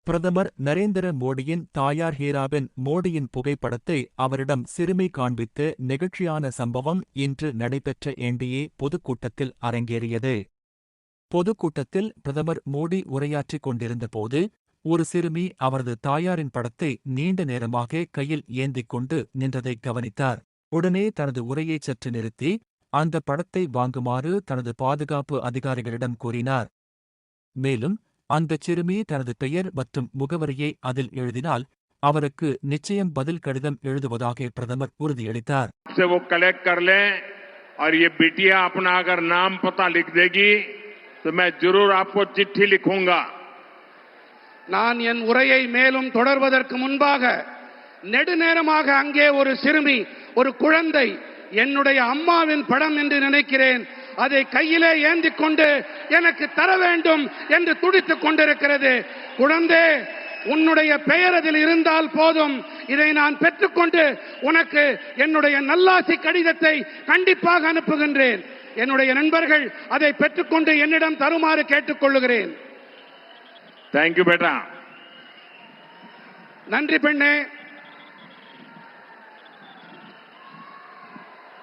பிரதமர் நரேந்திர மோடியின் தாயார் ஹீராபென் மோடியின் புகைப்படத்தை அவரிடம் சிறுமி காண்பித்து நெகிழ்ச்சியான சம்பவம் இன்று நடைபெற்ற என்டிஏ பொதுக்கூட்டத்தில் அரங்கேறியது. பொதுக்கூட்டத்தில் பிரதமர் மோடி உரையாற்றிக் கொண்டிருந்தபோது ஒரு சிறுமி அவரது தாயாரின் படத்தை நீண்ட நேரமாக கையில் ஏந்திக் கொண்டு நின்றதை கவனித்தார். உடனே தனது உரையை சற்று நிறுத்தி அந்த படத்தை வாங்குமாறு தனது பாதுகாப்பு அதிகாரிகளிடம் கூறினார். மேலும் அந்தச் சிறுமி தனது பெயர் மற்றும் முகவரியை அதில் எழுதினால் அவருக்கு நிச்சயம் பதில் கடிதம் எழுதுவதாக பிரதமர் உறுதியளித்தார். நான் என் உரையை மேலும் தொடர்வதற்கு முன்பாக நெடுநேரமாக அங்கே ஒரு சிறுமி, ஒரு குழந்தை என்னுடைய அம்மாவின் படம் என்று நினைக்கிறேன், அதை கையிலே ஏந்தி கொண்டு எனக்கு தர வேண்டும் என்று துடித்துக் கொண்டிருக்கிறது. குழந்தை, உன்னுடைய பெயர் அதில் இருந்தால் போதும், இதை நான் பெற்றுக்கொண்டு உனக்கு என்னுடைய நல்லாசி கடிதத்தை கண்டிப்பாக அனுப்புகின்றேன். என்னுடைய நண்பர்கள் அதை பெற்றுக்கொண்டு என்னிடம் தருமாறு கேட்டுக்கொள்ளுகிறேன். தேங்க்யூ बेटा. நன்றி பெண்ணே.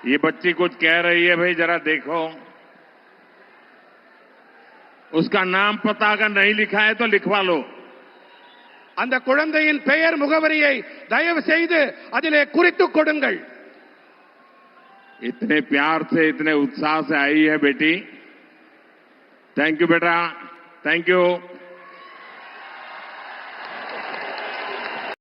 ये बच्ची कुछ कह रही है भाई, जरा देखो. उसका नाम पता अगर नहीं लिखा है तो लिखवा लो. அந்த குழந்தையின் பெயர் முகவரியை தயவு செய்து அதிலே குறித்துக் கொடுங்கள். इतने प्यार से, इतने उत्साह से आई है बेटी. थैंक यू बेटा. Thank you.